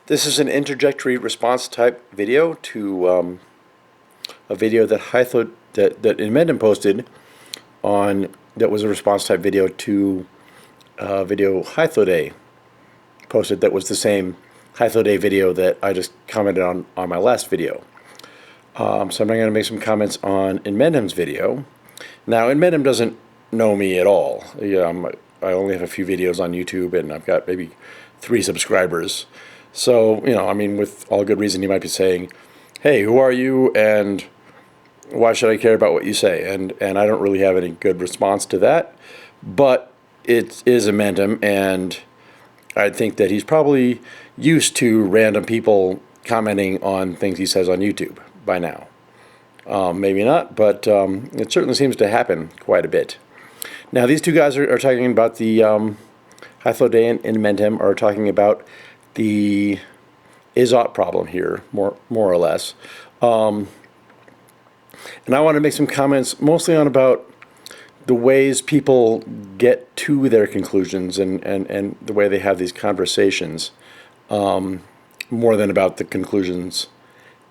This is an interjectory response type video to a video that Inmendham posted on, that was a response type video to a video Hythloday posted that was the same Hythloday video that I just commented on my last video. So I'm going to make some comments on Inmendham's video. Now, Inmendham doesn't know me at all. I only have a few videos on YouTube, and I've got maybe 3 subscribers. So, I mean, with all good reason, he might be saying, hey, who are you, and why should I care about what you say? And I don't really have any good response to that. But it is Inmendham, and I think that he's probably used to random people commenting on things he says on YouTube by now. Maybe not, but it certainly seems to happen quite a bit. Now, these two guys are talking about the Hythloday and Inmendham are talking about the is-ought problem here, more or less. And I want to make some comments mostly on about the ways people get to their conclusions and the way they have these conversations, more than about the conclusions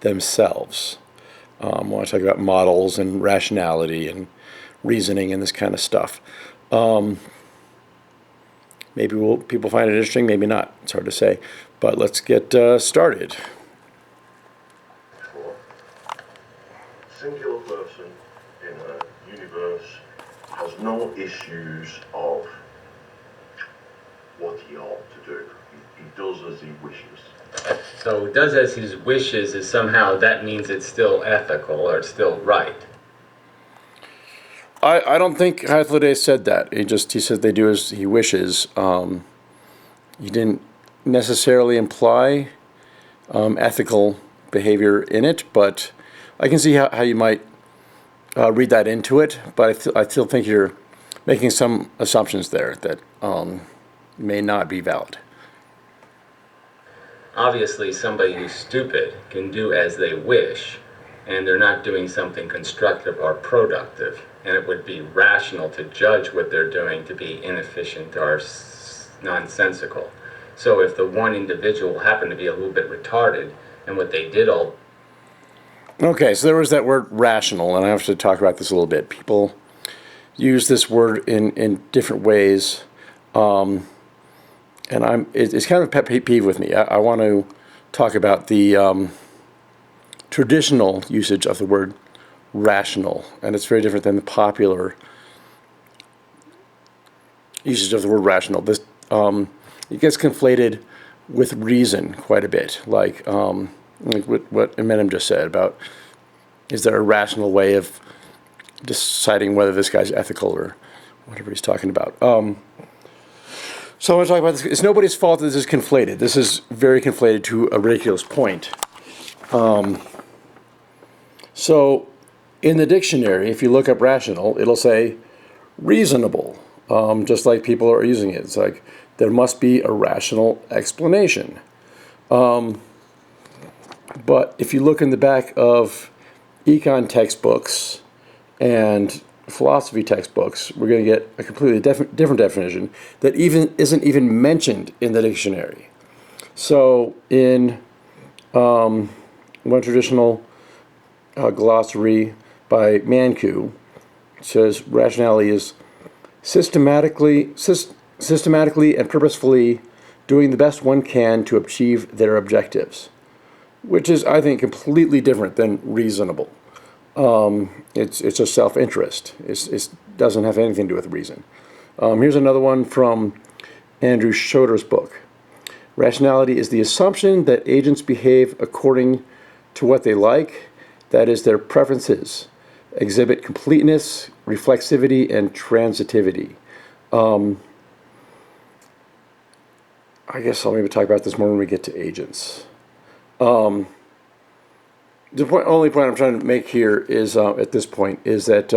themselves. I want to talk about models and rationality and reasoning and this kind of stuff. Maybe people find it interesting, maybe not. It's hard to say. But let's get started. Singular person in a universe has no issues of what he ought to do. He does as he wishes. So does as he wishes is somehow, that means it's still ethical or it's still right. I don't think Hythloday said that. He said they do as he wishes. He didn't necessarily imply ethical behavior in it, but I can see how you might read that into it. But I still think you're making some assumptions there that may not be valid. Obviously, somebody who's stupid can do as they wish, and they're not doing something constructive or productive. And it would be rational to judge what they're doing to be inefficient or nonsensical. So if the one individual happened to be a little bit retarded, and what they did all... Okay, so there was that word rational, and I have to talk about this a little bit. People use this word in different ways, and it's kind of a pet peeve with me. I want to talk about the traditional usage of the word rational, and it's very different than the popular usage of the word rational. This it gets conflated with reason quite a bit, like what Inmendham just said about, is there a rational way of deciding whether this guy's ethical or whatever he's talking about. So I want to talk about this. It's nobody's fault that this is conflated. This is very conflated to a ridiculous point. So in the dictionary, if you look up rational, it'll say reasonable, just like people are using it. It's like there must be a rational explanation. But if you look in the back of econ textbooks and philosophy textbooks, we're going to get a completely different definition that isn't even mentioned in the dictionary. So in one traditional glossary by Manku, it says rationality is systematically and purposefully doing the best one can to achieve their objectives, which is, I think, completely different than reasonable. It's just self-interest. It doesn't have anything to do with reason. Here's another one from Andrew Schroeder's book. Rationality is the assumption that agents behave according to what they like, that is, their preferences, exhibit completeness, reflexivity, and transitivity. I guess I'll maybe talk about this more when we get to agents. The only point I'm trying to make here is, at this point, is that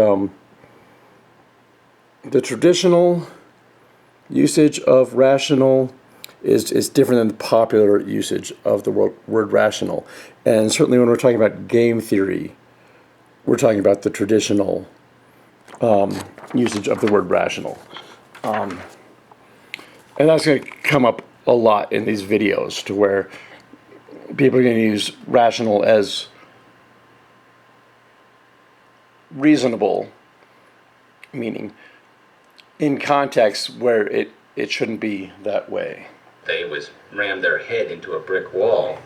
the traditional usage of rational is different than the popular usage of the word rational. And certainly when we're talking about game theory, we're talking about the traditional usage of the word rational. And that's going to come up a lot in these videos, to where people are going to use rational as reasonable, meaning in context where it shouldn't be that way. They was rammed their head into a brick wall.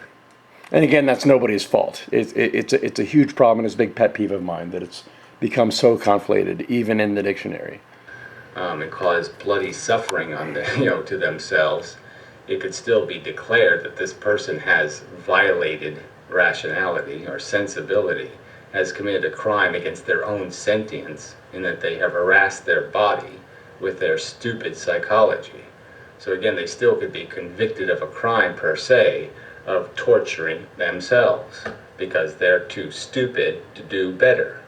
And again, that's nobody's fault. It's a huge problem, and it's a big pet peeve of mine that it's become so conflated, even in the dictionary. And cause bloody suffering on the, to themselves, it could still be declared that this person has violated rationality or sensibility, has committed a crime against their own sentience, in that they have harassed their body with their stupid psychology. So again, they still could be convicted of a crime per se, of torturing themselves, because they're too stupid to do better.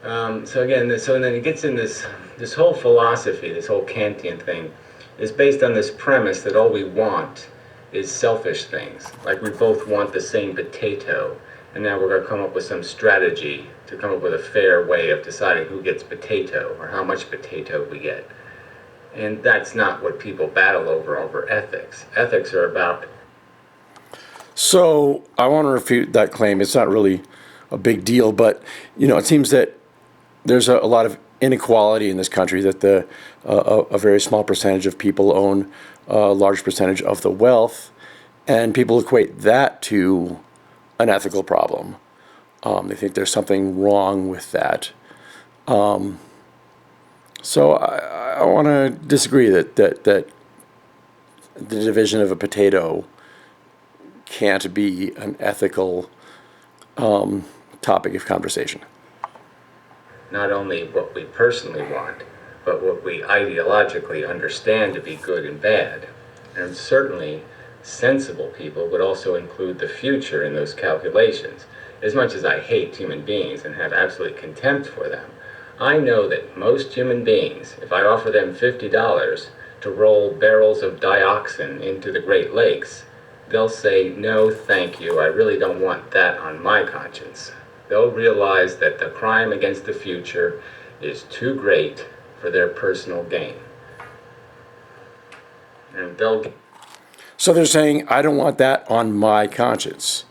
So then it gets in this whole philosophy, this whole Kantian thing, is based on this premise that all we want is selfish things. Like we both want the same potato, and now we're going to come up with some strategy to come up with a fair way of deciding who gets potato or how much potato we get. And that's not what people battle over ethics. Ethics are about... So I want to refute that claim. It's not really a big deal, but it seems that there's a lot of inequality in this country, that a very small percentage of people own a large percentage of the wealth, and people equate that to an ethical problem. They think there's something wrong with that. So I want to disagree that the division of a potato can't be an ethical topic of conversation. Not only what we personally want, but what we ideologically understand to be good and bad. And certainly, sensible people would also include the future in those calculations. As much as I hate human beings and have absolute contempt for them, I know that most human beings, if I offer them $50 to roll barrels of dioxin into the Great Lakes, they'll say, no, thank you, I really don't want that on my conscience. They'll realize that the crime against the future is too great for their personal gain. And So they're saying, I don't want that on my conscience,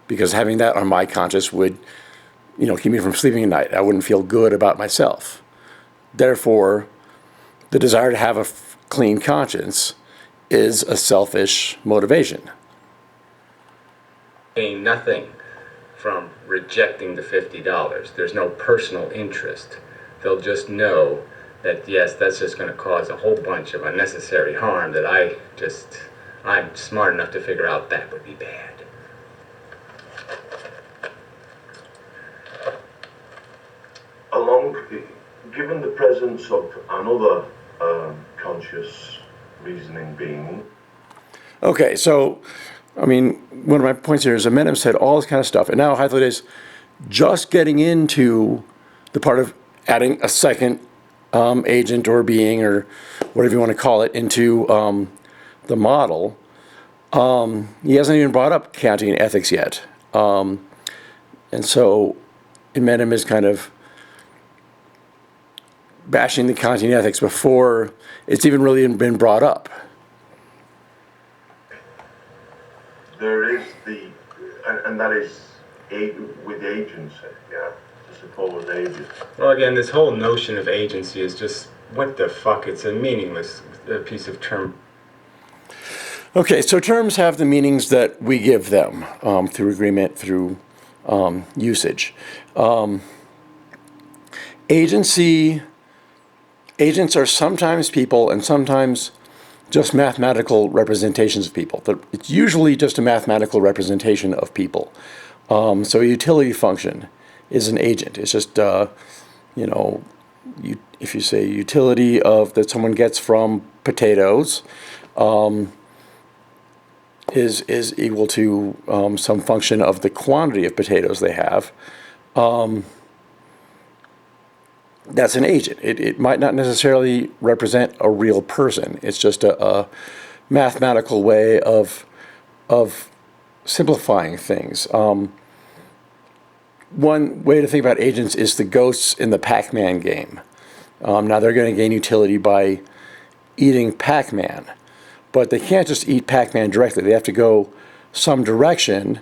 because having that on my conscience would, keep me from sleeping at night. I wouldn't feel good about myself. Therefore, the desire to have a clean conscience is a selfish motivation. gain nothing from rejecting the $50. There's no personal interest. They'll just know that, yes, that's just going to cause a whole bunch of unnecessary harm that I'm smart enough to figure out that would be bad. Given the presence of another conscious reasoning being. Okay, so, one of my points here is Inmendham said all this kind of stuff, and now Hythloday is just getting into the part of adding a second agent or being or whatever you want to call it into the model. He hasn't even brought up Kantian ethics yet. And so Inmendham is kind of bashing the Kantian ethics before it's even really been brought up. There is and that is with agency, yeah, to suppose agents. Well, again, this whole notion of agency is just, what the fuck? It's a meaningless piece of term. Okay, so terms have the meanings that we give them through agreement, through usage. Agents are sometimes people and sometimes just mathematical representations of people. It's usually just a mathematical representation of people. So a utility function is an agent. It's just, if you say utility that someone gets from potatoes, is equal to some function of the quantity of potatoes they have. That's an agent. It might not necessarily represent a real person. It's just a mathematical way of simplifying things. One way to think about agents is the ghosts in the Pac-Man game. Now they're going to gain utility by eating Pac-Man, but they can't just eat Pac-Man directly. They have to go some direction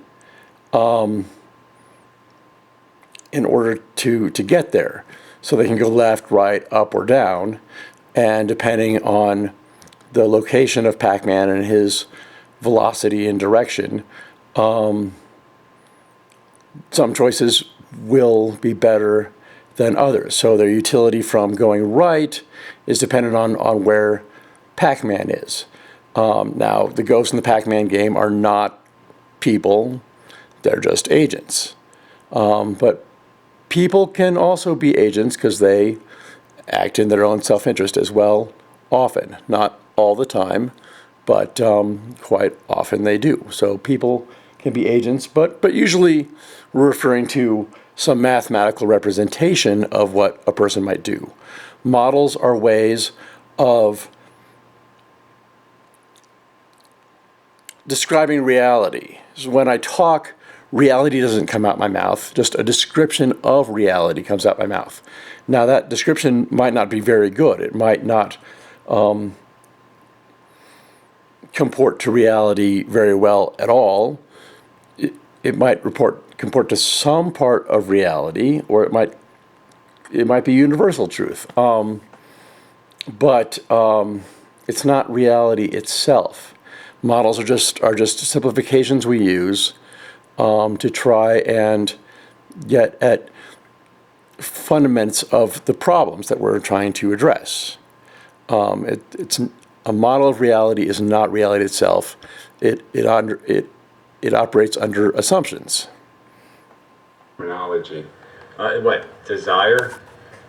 in order to get there. So they can go left, right, up, or down, and depending on the location of Pac-Man and his velocity and direction, some choices will be better than others. So their utility from going right is dependent on where Pac-Man is. Now, the ghosts in the Pac-Man game are not people, they're just agents. But people can also be agents because they act in their own self-interest as well, often. Not all the time, but quite often they do. So people can be agents, but usually we're referring to some mathematical representation of what a person might do. Models are ways of describing reality. So when I talk, reality doesn't come out my mouth, just a description of reality comes out my mouth. Now that description might not be very good. It might not comport to reality very well at all. It might comport to some part of reality, or it might be universal truth. But it's not reality itself. Models are just simplifications we use to try and get at fundaments of the problems that we're trying to address. It's a model of reality is not reality itself. It operates under assumptions. Terminology. What, desire?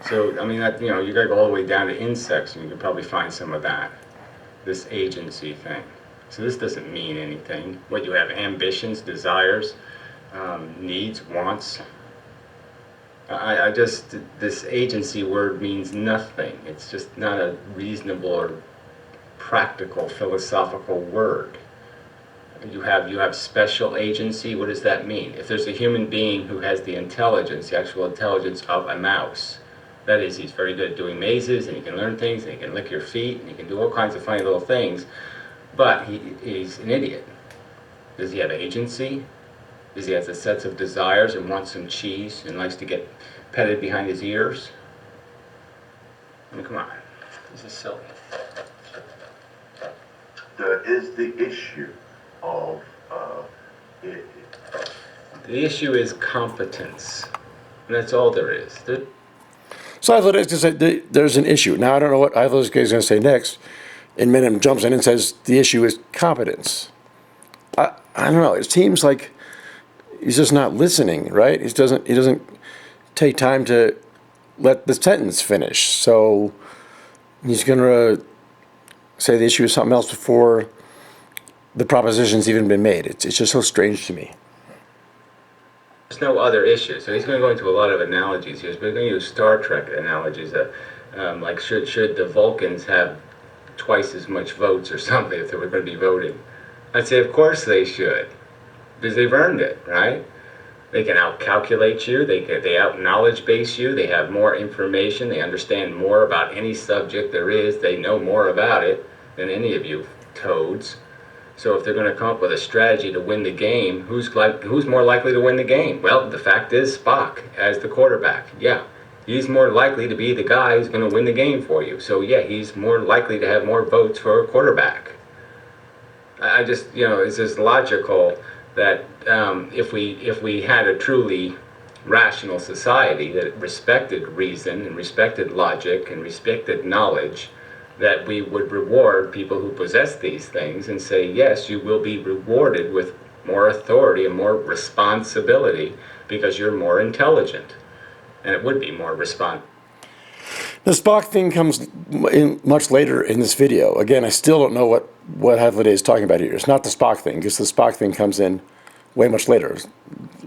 So, I mean, that, you gotta go all the way down to insects, and you can probably find some of that. This agency thing. So this doesn't mean anything. What, you have ambitions, desires, needs, wants. This agency word means nothing. It's just not a reasonable or practical philosophical word. You have special agency. What does that mean? If there's a human being who has the intelligence, the actual intelligence of a mouse, that is, he's very good at doing mazes, and he can learn things, and he can lick your feet, and he can do all kinds of funny little things, but he's an idiot. Does he have agency? Does he have the sets of desires and wants some cheese and likes to get petted behind his ears? I mean, come on. This is silly. There is the issue of The issue is competence, and that's all there is. So there's an issue. Now I don't know what Hythloday is going to say next. Inmendham jumps in and says the issue is competence. I don't know. It seems like he's just not listening, right? He doesn't take time to let the sentence finish. So he's going to say the issue is something else before the proposition's even been made. It's just so strange to me. There's no other issue. So he's going to go into a lot of analogies here. He's going to use Star Trek analogies. Like should the Vulcans have twice as much votes or something if they were going to be voting? I'd say of course they should, because they've earned it, right? They can out-calculate you, they out-knowledge base you, they have more information, they understand more about any subject there is, they know more about it than any of you toads. So if they're going to come up with a strategy to win the game, who's more likely to win the game? Well, the fact is Spock as the quarterback. Yeah, he's more likely to be the guy who's going to win the game for you. So yeah, he's more likely to have more votes for a quarterback. I just, it's just logical that if we had a truly rational society that respected reason and respected logic and respected knowledge, that we would reward people who possess these things and say, yes, you will be rewarded with more authority and more responsibility because you're more intelligent. And it would be more responsible. The Spock thing comes in much later in this video. Again, I still don't know what Hythloday is talking about here. It's not the Spock thing, because the Spock thing comes in way much later.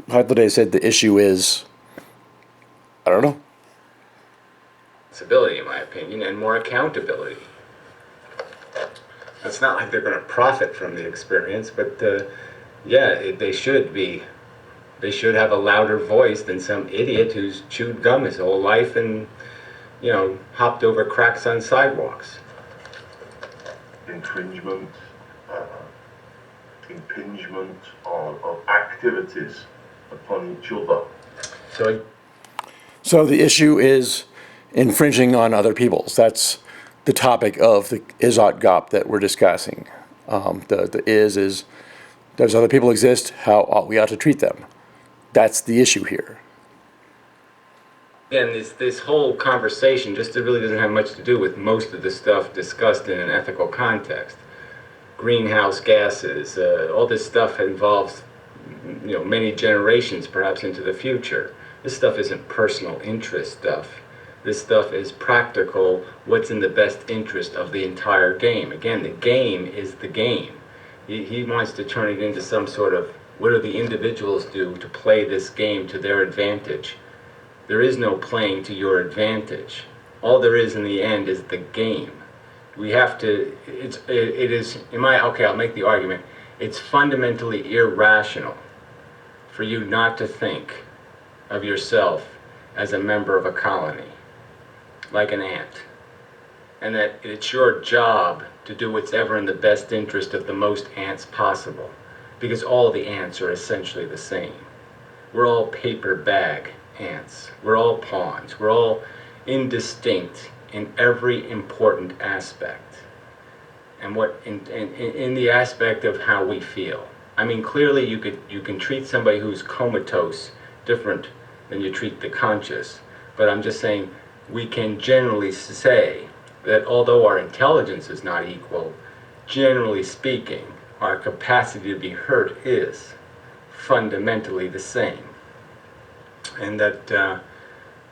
Hythloday said the issue is, I don't know. Responsibility, in my opinion, and more accountability. It's not like they're going to profit from the experience, but they should have a louder voice than some idiot who's chewed gum his whole life and hopped over cracks on sidewalks. infringement, impingement of activities upon each other. So the issue is infringing on other people's. That's the topic of the is-ought gop that we're discussing. The is does other people exist? How ought we ought to treat them? That's the issue here. Again, this whole conversation just really doesn't have much to do with most of the stuff discussed in an ethical context. Greenhouse gases, all this stuff involves, many generations perhaps into the future. This stuff isn't personal interest stuff. This stuff is practical, what's in the best interest of the entire game. Again, the game is the game. He wants to turn it into some sort of, what do the individuals do to play this game to their advantage? There is no playing to your advantage. All there is in the end is the game. We have to, I'll make the argument, it's fundamentally irrational for you not to think of yourself as a member of a colony, like an ant, and that it's your job to do what's ever in the best interest of the most ants possible, because all the ants are essentially the same. We're all paper bag ants. We're all pawns. We're all indistinct in every important aspect, and in the aspect of how we feel. I mean, clearly you can treat somebody who's comatose different than you treat the conscious, but I'm just saying we can generally say that although our intelligence is not equal, generally speaking, our capacity to be hurt is fundamentally the same. And that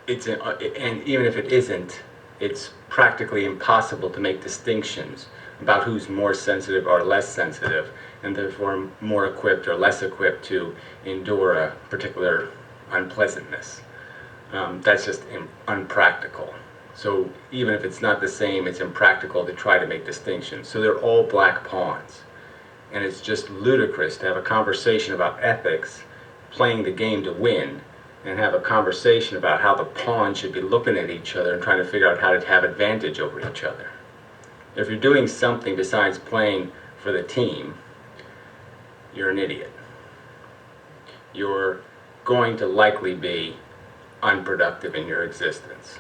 and even if it isn't, it's practically impossible to make distinctions about who's more sensitive or less sensitive, and therefore more equipped or less equipped to endure a particular unpleasantness. That's just unpractical. So even if it's not the same, it's impractical to try to make distinctions. So they're all black pawns. And it's just ludicrous to have a conversation about ethics, playing the game to win, and have a conversation about how the pawns should be looking at each other and trying to figure out how to have advantage over each other. If you're doing something besides playing for the team, you're an idiot. You're going to likely be unproductive in your existence.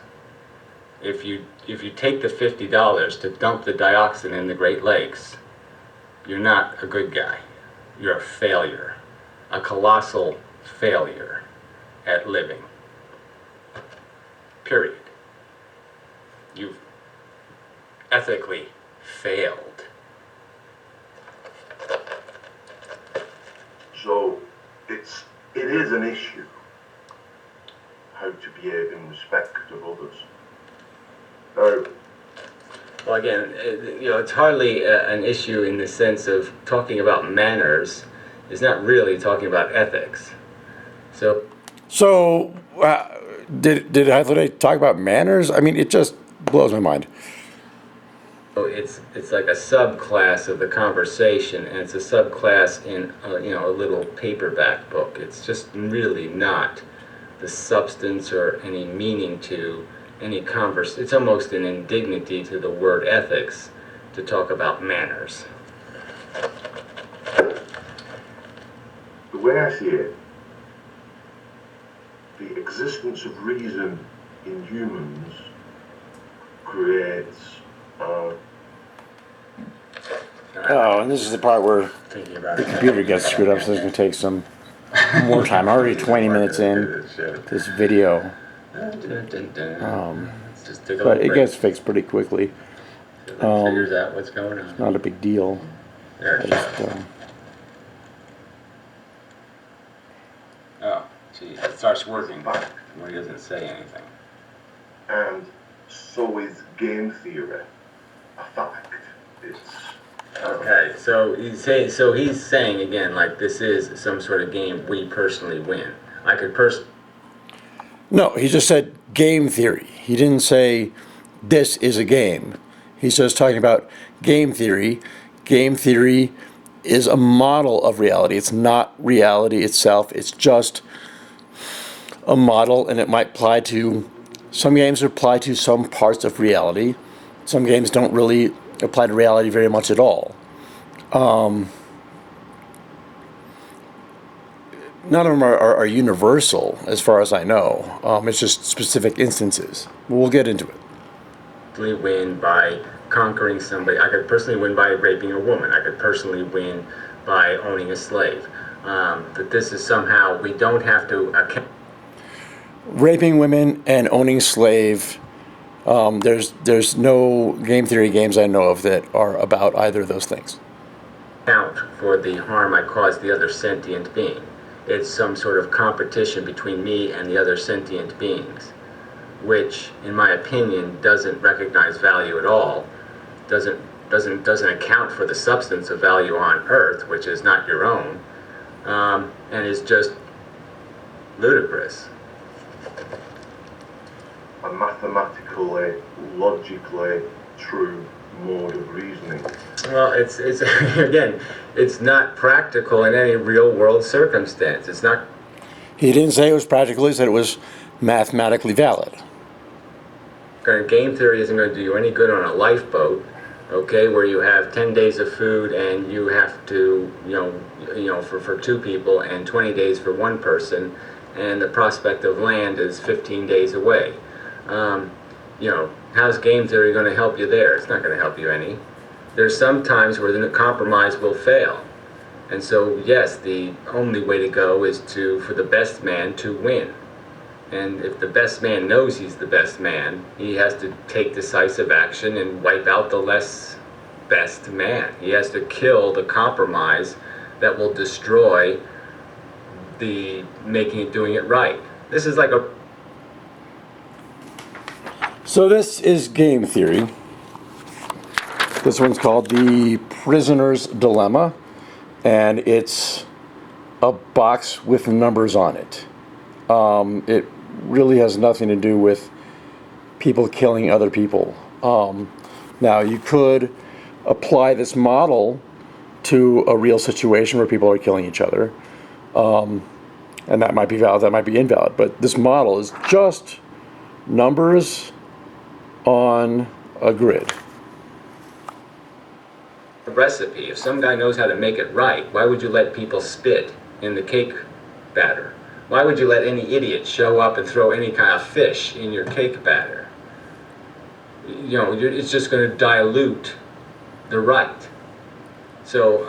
If you take the $50 to dump the dioxin in the Great Lakes, you're not a good guy. You're a failure, a colossal failure at living. Period. You've ethically failed. So it is an issue how to behave in respect of others. Well, again, it's hardly an issue in the sense of talking about manners. It's not really talking about ethics. So did Hythloday talk about manners? I mean, it just blows my mind. it's like a subclass of the conversation, and it's a subclass in a little paperback book. It's just really not the substance or any meaning to any converse. It's almost an indignity to the word ethics to talk about manners. The way I see it, the existence of reason in humans creates Oh, and this is the part where Thinking about the computer gets screwed up, so it's going to take some more time. I'm already 20 minutes in this video, Just take a but little it break. gets fixed pretty quickly. Figures out what's going on. Not a big deal. There I it just, is. Oh, gee, it starts working when he doesn't say anything. and so is game theory a fact. It's Okay, so he's saying again, like, this is some sort of game we personally win. I could no, he just said game theory. He didn't say this is a game. He's just talking about game theory. Game theory is a model of reality. It's not reality itself. It's just a model, and it might apply to some games apply to some parts of reality. Some games don't really apply to reality very much at all. none of them are universal, as far as I know. It's just specific instances. We'll get into it. Win by conquering somebody. I could personally win by raping a woman. I could personally win by owning a slave. That this is somehow, we don't have to account. Raping women and owning slave. There's no game theory games I know of that are about either of those things. Account for the harm I caused the other sentient being. It's some sort of competition between me and the other sentient beings, which, in my opinion, doesn't recognize value at all, doesn't account for the substance of value on Earth, which is not your own, and is just ludicrous. A mathematically, logically true mode of reasoning. Well, it's again, it's not practical in any real-world circumstance. It's not. He didn't say it was practical. He said it was mathematically valid. Game theory isn't going to do you any good on a lifeboat, okay, where you have 10 days of food and you have to, for two people and 20 days for one person, and the prospect of land is 15 days away. How's game theory going to help you there? It's not going to help you any. There's some times where the compromise will fail. And so, yes, the only way to go is for the best man to win. And if the best man knows he's the best man, he has to take decisive action and wipe out the less best man. He has to kill the compromise that will destroy doing it right. This is like a... So this is game theory. This one's called The Prisoner's Dilemma, and it's a box with numbers on it. It really has nothing to do with people killing other people. Now, you could apply this model to a real situation where people are killing each other, and that might be valid, that might be invalid, but this model is just numbers on a grid. Recipe. If some guy knows how to make it right, why would you let people spit in the cake batter? Why would you let any idiot show up and throw any kind of fish in your cake batter? It's just going to dilute the right. So,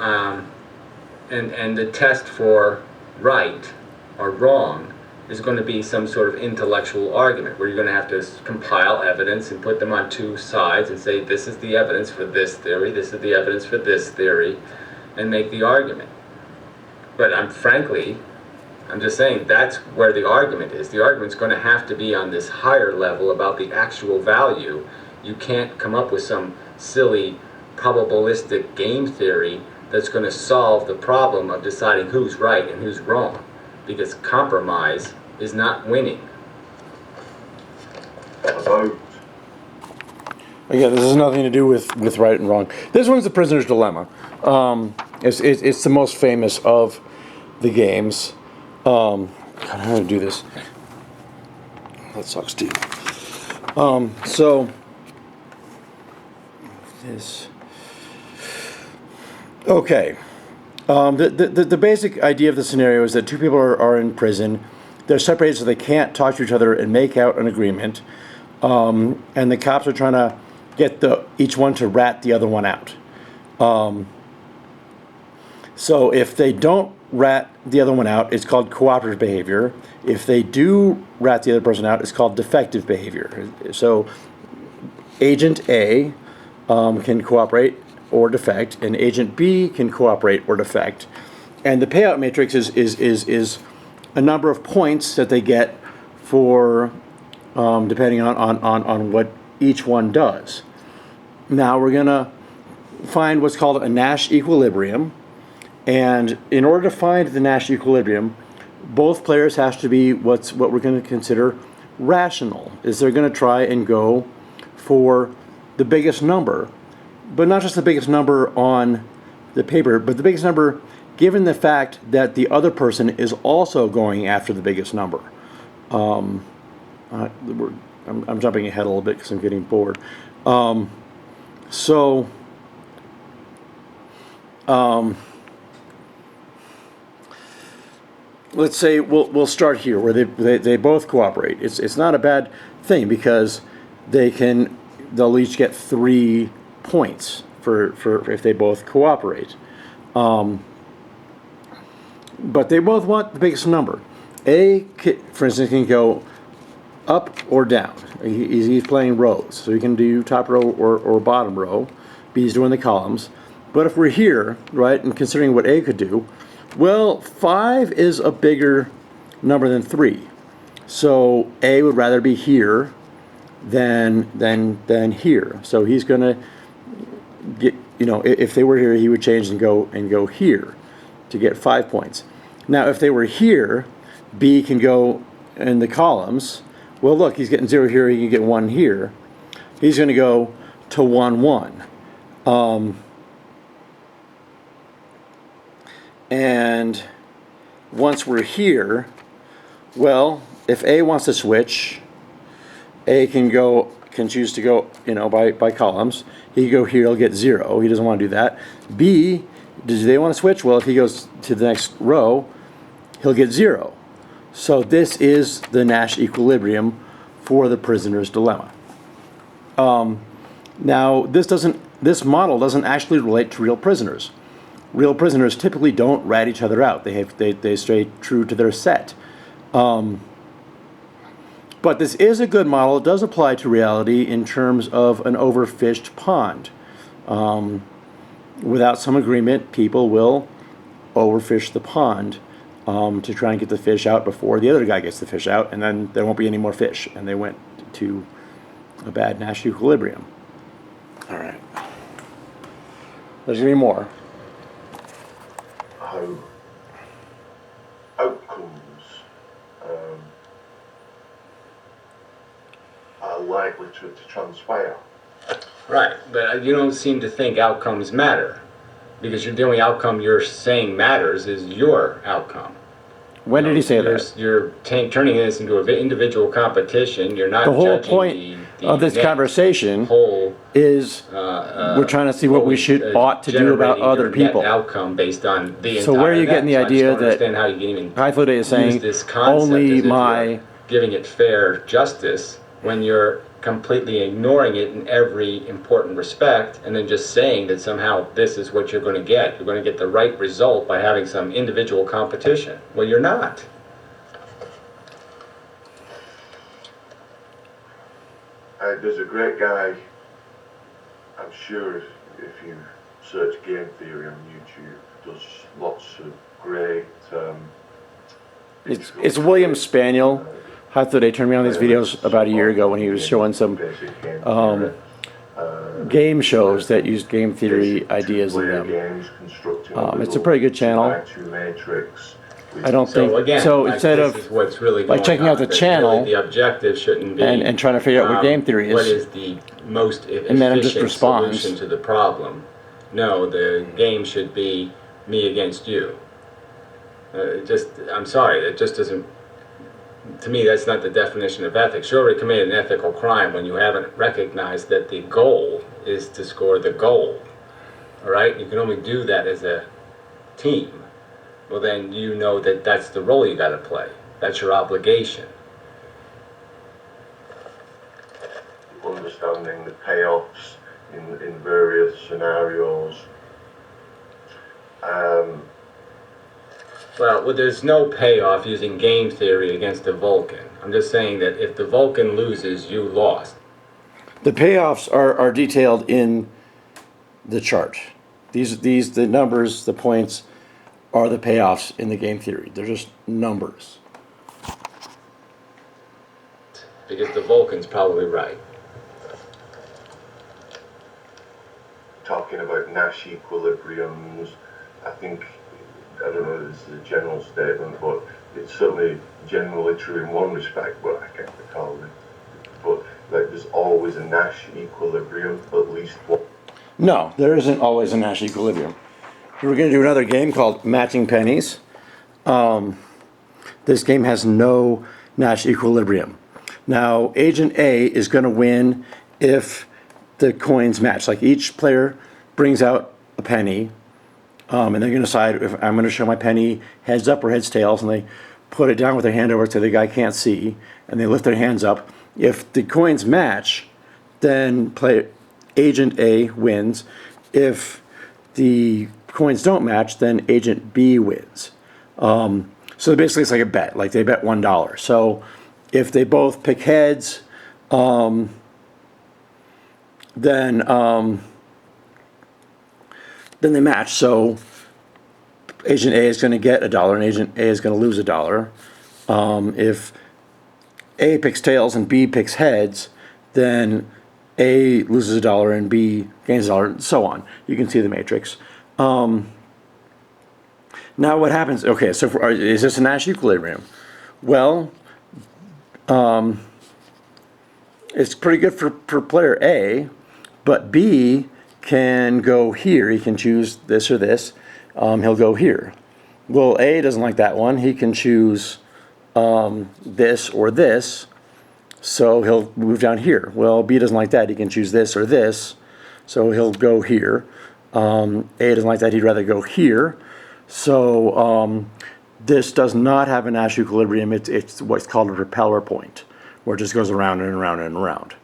and the test for right or wrong is going to be some sort of intellectual argument where you're going to have to compile evidence and put them on two sides and say, this is the evidence for this theory, this is the evidence for this theory, and make the argument. But I'm just saying that's where the argument is. The argument's going to have to be on this higher level about the actual value. You can't come up with some silly probabilistic game theory that's going to solve the problem of deciding who's right and who's wrong, because compromise is not winning. About Again, this has nothing to do with right and wrong. This one's The Prisoner's Dilemma. It's the most famous of the games. God, how do I do this? That sucks too. So this. Okay. The basic idea of the scenario is that two people are in prison. They're separated so they can't talk to each other and make out an agreement. And the cops are trying to get each one to rat the other one out. So if they don't rat the other one out, it's called cooperative behavior. If they do rat the other person out, it's called defective behavior. So Agent A can cooperate or defect, and Agent B can cooperate or defect. And the payout matrix is a number of points that they get for depending on what each one does. Now we're going to find what's called a Nash equilibrium. And in order to find the Nash equilibrium, both players have to be what we're going to consider rational. Is they're going to try and go for the biggest number, but not just the biggest number on the paper, but the biggest number given the fact that the other person is also going after the biggest number. I'm jumping ahead a little bit because I'm getting bored. let's say we'll start here where they both cooperate. It's not a bad thing because they'll each get 3 points for if they both cooperate. But they both want the biggest number. A, for instance, can go up or down. He's playing rows, so he can do top row or bottom row. B is doing the columns. But if we're here, right, and considering what A could do, well, 5 is a bigger number than 3. So A would rather be here than here. So he's going to get, if they were here, he would change and go here to get 5 points. Now, if they were here, B can go in the columns. Well, look, he's getting 0 here. He can get 1 here. He's going to go to 1, 1. And once we're here, well, if A wants to switch, A can choose to go, by columns. He can go here, he'll get 0. He doesn't want to do that. B, do they want to switch? Well, if he goes to the next row, he'll get 0. So this is the Nash equilibrium for the prisoner's dilemma. Now, this model doesn't actually relate to real prisoners. Real prisoners typically don't rat each other out. They stay true to their set. But this is a good model. It does apply to reality in terms of an overfished pond. Without some agreement, people will overfish the pond to try and get the fish out before the other guy gets the fish out, and then there won't be any more fish, and they went to a bad Nash equilibrium. All right. There's going to be more. How outcomes are likely to transpire. Right, but you don't seem to think outcomes matter, because the only outcome you're saying matters is your outcome. When did he say that? You're turning this into an individual competition. You're not. The whole judging point the of this conversation is we're trying to see what we ought to do about other people. Net outcome based on the So where are you getting the idea that how you can even Hythloday is saying this concept only as if my you're giving it fair justice when you're completely ignoring it in every important respect, and then just saying that somehow this is what you're going to get. You're going to get the right result by having some individual competition. Well, you're not. There's a great guy, I'm sure if you search game theory on YouTube, does lots of great... it's William Spaniel. Hythloday turned me on these videos about a year ago when he was showing some game shows that used game theory ideas in them. It's a pretty good channel. I don't think so. Instead of what's really like checking out the channel, really the objective shouldn't be and trying to figure out what game theory is, what is the most and then it just efficient responds solution to the problem. No, the game should be me against you. I'm sorry, it just doesn't. To me, that's not the definition of ethics. You already committed an ethical crime when you haven't recognized that the goal is to score the goal. All right? You can only do that as a team. Well, then you know that that's the role you got to play. That's your obligation. Understanding the payoffs in various scenarios. Well, there's no payoff using game theory against a Vulcan. I'm just saying that if the Vulcan loses, you lost. The payoffs are detailed in the chart. The numbers, the points, are the payoffs in the game theory. They're just numbers. Because the Vulcan's probably right. Talking about Nash equilibriums, I think, I don't know if this is a general statement, but it's certainly generally true in one respect, but I can't recall it. But like, there's always a Nash equilibrium, at least one. No, there isn't always a Nash equilibrium. We're going to do another game called Matching Pennies. This game has no Nash equilibrium. Now, Agent A is going to win if the coins match. Like each player brings out a penny, and they're going to decide if I'm going to show my penny heads up or heads tails, and they put it down with their hand over so the guy can't see, and they lift their hands up. If the coins match, then agent A wins. If the coins don't match, then agent B wins. So basically it's like a bet, like they bet $1. So if they both pick heads, then they match. So agent A is going to get $1 and agent A is going to lose $1. If A picks tails and B picks heads, then A loses $1 and B gains $1, and so on. You can see the matrix. Now what happens? Okay, so is this a Nash equilibrium? Well, it's pretty good for player A, but B can go here. He can choose this or this. He'll go here. Well, A doesn't like that one. He can choose this or this, so he'll move down here. Well, B doesn't like that. He can choose this or this, so he'll go here. A doesn't like that. He'd rather go here. So this does not have a Nash equilibrium. It's what's called a repeller point, where it just goes around and around and around.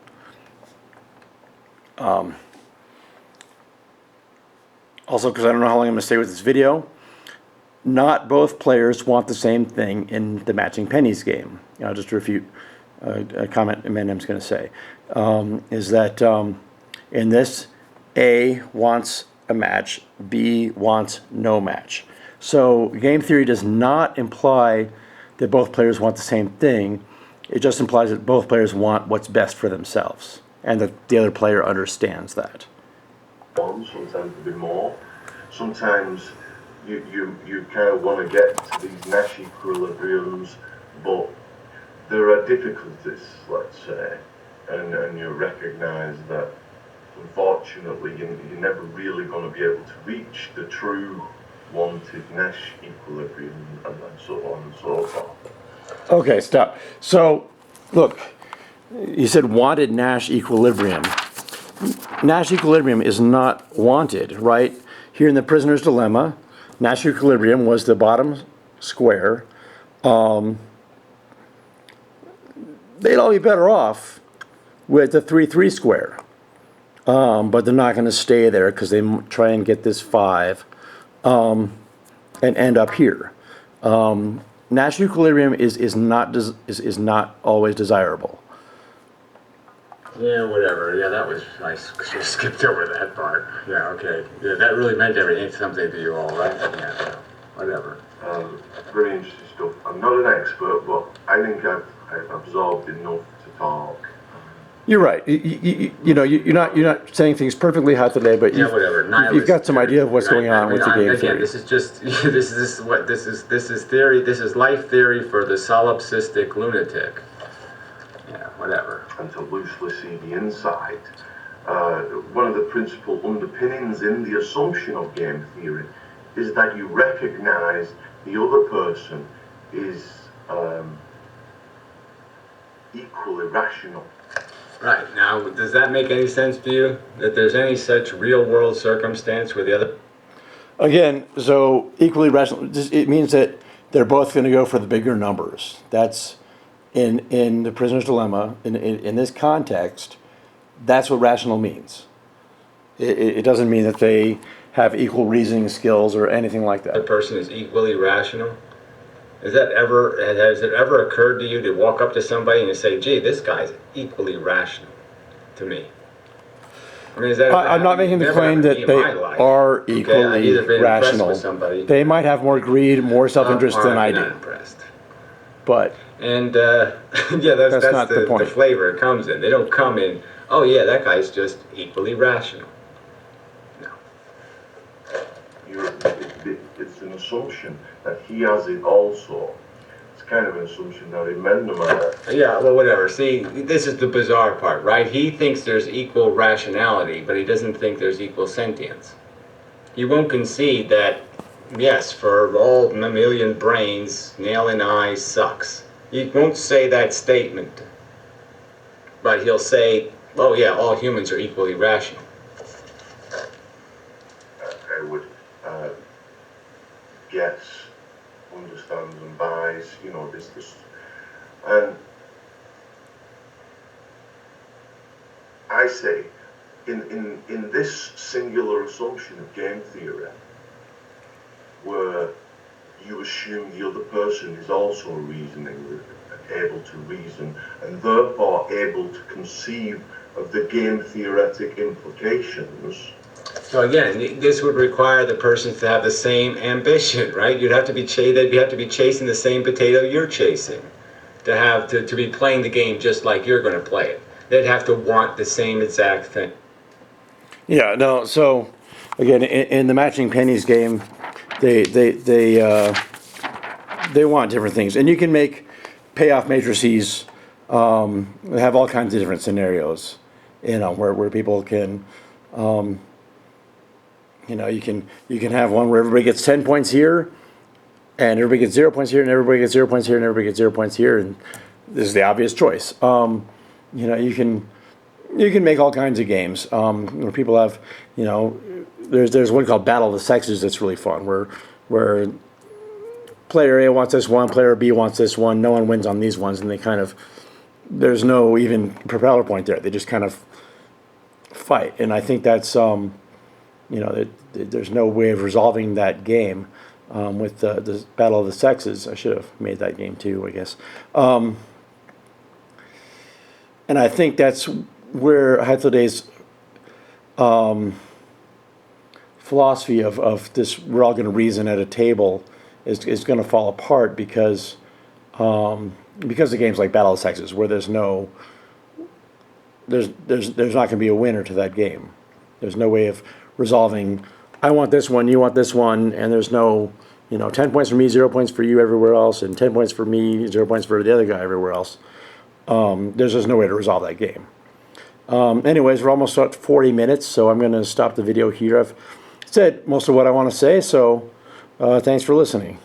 Also, because I don't know how long I'm going to stay with this video, not both players want the same thing in the matching pennies game. I'll just refute a comment Inmendham's going to say, is that in this, A wants a match, B wants no match. So game theory does not imply that both players want the same thing. It just implies that both players want what's best for themselves, and that the other player understands that. Sometimes a bit more. Sometimes you kind of want to get to these Nash equilibriums, but there are difficulties, let's say, and you recognise that unfortunately you're never really going to be able to reach the true wanted Nash equilibrium, and so on and so forth. Okay, stop. So, look, you said wanted Nash equilibrium. Nash equilibrium is not wanted, right? Here in the prisoner's dilemma, Nash equilibrium was the bottom square. They'd all be better off with the 3-3 square. But they're not going to stay there because they try and get this 5 and end up here. Nash equilibrium is not always desirable. Yeah, whatever. Yeah, that was, I skipped over that part. Yeah, okay. Yeah, that really meant everything, something to you all, right? Yeah, so, whatever. Very interesting stuff. I'm not an expert, but I think I've absorbed enough to talk. You're right. You're not saying things perfectly hot today, but you've got some idea of what's going on with the game theory. This is just this is theory. This is life theory for the solipsistic lunatic. Yeah, whatever. And to loosely see the inside. One of the principal underpinnings in the assumption of game theory is that you recognize the other person is equally rational. Right. Now, does that make any sense to you? That there's any such real-world circumstance where the other... Again, so equally rational, it means that they're both going to go for the bigger numbers. That's in the prisoner's dilemma, in this context, that's what rational means. It doesn't mean that they have equal reasoning skills or anything like that. The person is equally rational? Has it ever occurred to you to walk up to somebody and to say, gee, this guy's equally rational to me? I mean, I'm not making the claim that they are equally rational. They might have more greed, more self-interest than I do. I'm not impressed. But and yeah, that's not the point. The flavor it comes in. They don't come in, oh yeah, that guy's just equally rational. No. It's an assumption that he has it also. It's kind of an assumption that Inmendham has. Yeah, well, whatever. See, this is the bizarre part, right? He thinks there's equal rationality, but he doesn't think there's equal sentience. He won't concede that, yes, for all mammalian brains, nail in eye sucks. He won't say that statement, but he'll say, oh yeah, all humans are equally rational. I would gets, understands and buys, you know, this, and I say, in this singular assumption of game theory, where you assume the other person is also reasoning, able to reason, and therefore able to conceive of the game theoretic implications. So again, this would require the person to have the same ambition, right? You'd have to be they'd have to be chasing the same potato you're chasing, to be playing the game just like you're going to play it. They'd have to want the same exact thing. Yeah, no. So again, in the matching pennies game, they want different things, and you can make payoff matrices have all kinds of different scenarios. You know, where people can, you know, you can have one where everybody gets 10 points here, and everybody gets 0 points here, and everybody gets 0 points here, and everybody gets 0 points here, and this is the obvious choice. You know, you can make all kinds of games where people have, you know, there's one called Battle of the Sexes that's really fun, where player A wants this one, player B wants this one, no one wins on these ones, and they kind of, there's no even propeller point there. They just kind of fight, and I think that's you know, there's no way of resolving that game with the Battle of the Sexes. I should have made that game too, I guess. And I think that's where Hythloday's philosophy of this, we're all going to reason at a table, is going to fall apart because of games like Battle of the Sexes, where there's not going to be a winner to that game. There's no way of resolving, I want this one, you want this one, and there's no, you know, 10 points for me, 0 points for you everywhere else, and 10 points for me, 0 points for the other guy everywhere else. There's just no way to resolve that game. Anyways, we're almost at 40 minutes, so I'm going to stop the video here. I've said most of what I want to say, so thanks for listening.